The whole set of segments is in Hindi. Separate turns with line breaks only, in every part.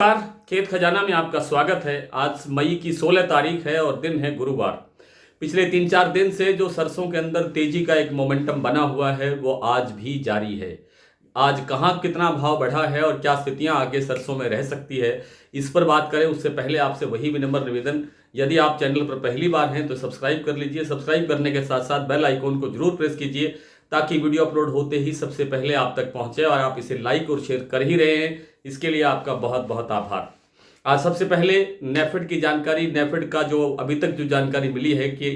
नमस्कार। खेत खजाना में आपका स्वागत है। आज मई की 16 तारीख है और दिन है गुरुवार। पिछले 3-4 दिन से जो सरसों के अंदर तेजी का एक मोमेंटम बना हुआ है वो आज भी जारी है। आज कहाँ कितना भाव बढ़ा है और क्या स्थितियां आगे सरसों में रह सकती है, इस पर बात करें उससे पहले आपसे वही विनम्र निवेदन, यदि आप चैनल पर पहली बार हैं तो सब्सक्राइब कर लीजिए। सब्सक्राइब करने के साथ साथ बेल आइकॉन को जरूर प्रेस कीजिए ताकि वीडियो अपलोड होते ही सबसे पहले आप तक पहुंचे और आप इसे लाइक और शेयर कर ही रहे हैं, इसके लिए आपका बहुत बहुत आभार। आज सबसे पहले नेफेड की जानकारी। नेफेड का जो अभी तक जो जानकारी मिली है कि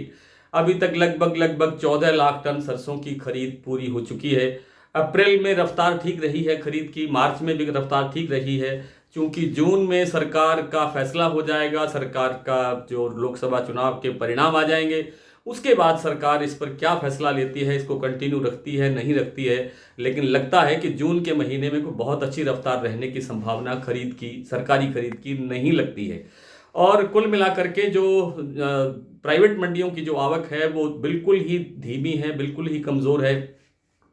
अभी तक लगभग 14 लाख टन सरसों की खरीद पूरी हो चुकी है। अप्रैल में रफ्तार ठीक रही है खरीद की, मार्च में भी रफ्तार ठीक रही है। क्योंकि जून में सरकार का फैसला हो जाएगा, सरकार का जो लोकसभा चुनाव के परिणाम आ जाएंगे, उसके बाद सरकार इस पर क्या फैसला लेती है, इसको कंटिन्यू रखती है नहीं रखती है। लेकिन लगता है कि जून के महीने में कोई बहुत अच्छी रफ्तार रहने की संभावना खरीद की, सरकारी खरीद की नहीं लगती है। और कुल मिलाकर के जो प्राइवेट मंडियों की जो आवक है वो बिल्कुल ही धीमी है, बिल्कुल ही कमज़ोर है।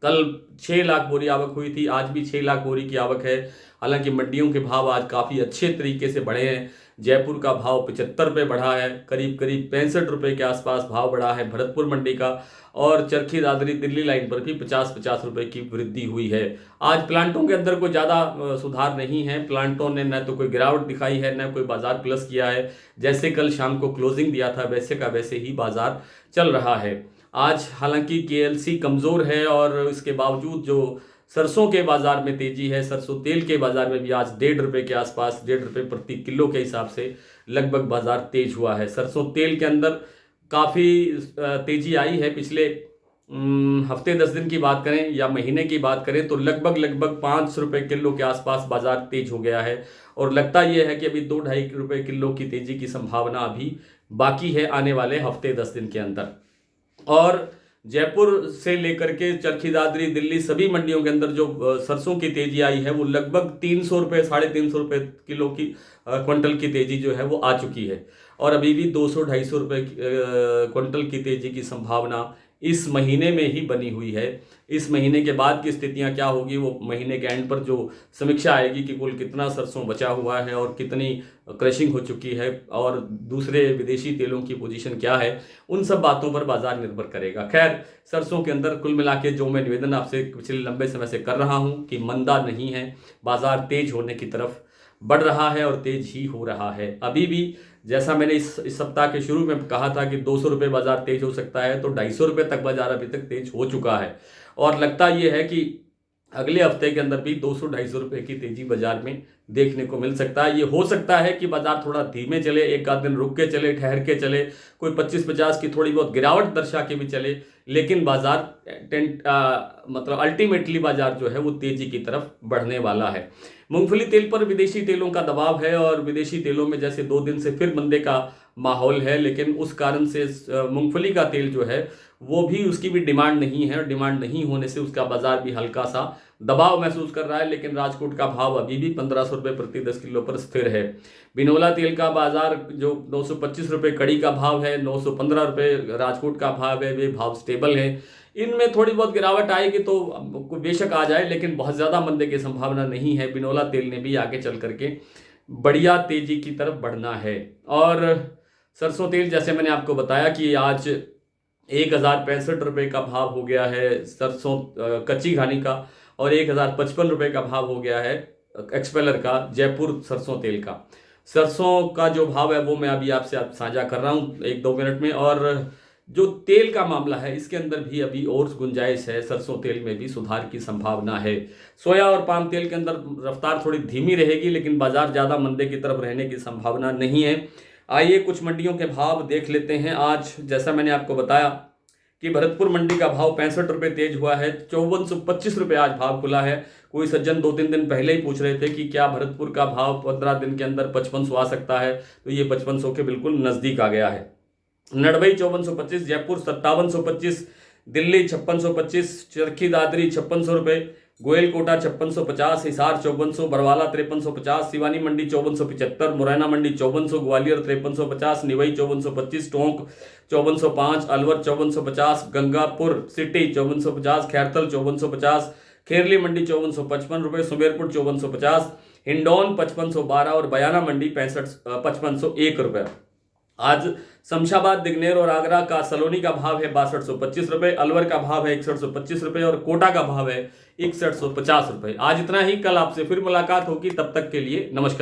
कल 6 लाख बोरी आवक हुई थी, आज भी 6 लाख बोरी की आवक है। हालांकि मंडियों के भाव आज काफ़ी अच्छे तरीके से बढ़े हैं। जयपुर का भाव 75 रुपये बढ़ा है, करीब 65 रुपये के आसपास भाव बढ़ा है भरतपुर मंडी का। और चरखी दादरी दिल्ली लाइन पर भी 50-50 रुपये की वृद्धि हुई है। आज प्लांटों के अंदर कोई ज़्यादा सुधार नहीं है। प्लांटों ने न तो कोई गिरावट दिखाई है न कोई बाजार प्लस किया है। जैसे कल शाम को क्लोजिंग दिया था वैसे का वैसे ही बाजार चल रहा है। आज हालांकि केएलसी कमज़ोर है और इसके बावजूद जो सरसों के बाजार में तेजी है, सरसों तेल के बाजार में भी आज 1.5 रुपये के आसपास, 1.5 रुपये प्रति किलो के हिसाब से लगभग बाजार तेज हुआ है। सरसों तेल के अंदर काफ़ी तेजी आई है। पिछले हफ्ते 10 दिन की बात करें या महीने की बात करें तो लगभग 5 रुपये किलो के आसपास बाजार तेज हो गया है। और लगता यह है कि अभी 2-2.5 रुपये किलो की तेजी की संभावना अभी बाकी है आने वाले हफ्ते 10 दिन के अंदर। और जयपुर से लेकर के चरखी दादरी दिल्ली सभी मंडियों के अंदर जो सरसों की तेजी आई है वो लगभग 300 रुपये 350 रुपये किलो की क्विंटल की तेजी जो है वो आ चुकी है। और अभी भी 200-250 रुपये क्विंटल की तेजी की संभावना इस महीने में ही बनी हुई है। इस महीने के बाद की स्थितियां क्या होगी वो महीने के एंड पर जो समीक्षा आएगी कि कुल कितना सरसों बचा हुआ है और कितनी क्रशिंग हो चुकी है और दूसरे विदेशी तेलों की पोजीशन क्या है, उन सब बातों पर बाजार निर्भर करेगा। खैर, सरसों के अंदर कुल मिला के जो मैं निवेदन आपसे पिछले लंबे समय से कर रहा हूं कि मंदा नहीं है, बाजार तेज होने की तरफ बढ़ रहा है और तेज ही हो रहा है। अभी भी जैसा मैंने इस सप्ताह के शुरू में कहा था कि 200 रुपये बाजार तेज हो सकता है, तो 250 रुपये तक बाजार अभी तक तेज हो चुका है। और लगता यह है कि अगले हफ्ते के अंदर भी 200-250 रुपये की तेजी बाजार में देखने को मिल सकता है। ये हो सकता है कि बाजार थोड़ा धीमे चले, एक आध दिन रुक के चले, ठहर के चले, कोई 25-50 की थोड़ी बहुत गिरावट दर्शा के भी चले, लेकिन बाजार मतलब अल्टीमेटली बाजार जो है वो तेजी की तरफ बढ़ने वाला है। मूंगफली तेल पर विदेशी तेलों का दबाव है और विदेशी तेलों में जैसे 2 दिन से फिर मंदे का माहौल है, लेकिन उस कारण से मूंगफली का तेल जो है वो भी, उसकी भी डिमांड नहीं है और डिमांड नहीं होने से उसका बाजार भी हल्का सा दबाव महसूस कर रहा है। लेकिन राजकोट का भाव अभी भी 1500 रुपये प्रति 10 किलो पर स्थिर है। बिनोला तेल का बाजार जो 925 रुपये कड़ी का भाव है, 915 रुपये राजकोट का भाव है, वे भाव स्टेबल है। इनमें थोड़ी बहुत गिरावट आएगी तो बेशक आ जाए, लेकिन बहुत ज़्यादा मंदे की संभावना नहीं है। बिनोला तेल ने भी आगे चल करके बढ़िया तेजी की तरफ बढ़ना है। और सरसों तेल जैसे मैंने आपको बताया कि आज 1065 रुपये का भाव हो गया है सरसों कच्ची घानी का, और 1055 रुपये का भाव हो गया है एक्सपेलर का, जयपुर सरसों तेल का। सरसों का जो भाव है वो मैं अभी आपसे साझा कर रहा हूँ 1-2 मिनट में। और जो तेल का मामला है इसके अंदर भी अभी और गुंजाइश है, सरसों तेल में भी सुधार की संभावना है। सोया और पाम तेल के अंदर रफ्तार थोड़ी धीमी रहेगी, लेकिन बाजार ज़्यादा मंदे की तरफ रहने की संभावना नहीं है। आइए कुछ मंडियों के भाव देख लेते हैं। आज जैसा मैंने आपको बताया कि भरतपुर मंडी का भाव 65 रुपये तेज हुआ है, 5425 रुपये आज भाव खुला है। कोई सज्जन 2-3 दिन पहले ही पूछ रहे थे कि क्या भरतपुर का भाव 15 दिन के अंदर 5500 आ सकता है, तो ये 5500 के बिल्कुल नज़दीक आ गया है। नड़बई 5425, जयपुर 5725, दिल्ली 5625, चरखी दादरी 5600 रुपये, गोयल कोटा 5650, हिसार 5400, बरवाला 5350, सिवानी मंडी 5475, मुरैना मंडी 5400, ग्वालियर 5350, निवई 5425, टोंक 5405, अलवर 5450, गंगापुर सिटी 5450, खैरतल 5450, खेरली मंडी 5455 रुपये, सुमेरपुर 5450, हिंडौन 5512 और बयाना मंडी 5501 रुपये। आज शमशाबाद, दिग्नेर और आगरा का सलोनी का भाव है 6225 रुपये, अलवर का भाव है 6125 रुपये और कोटा का भाव है 6150 रुपये। आज इतना ही, कल आपसे फिर मुलाकात होगी, तब तक के लिए नमस्कार।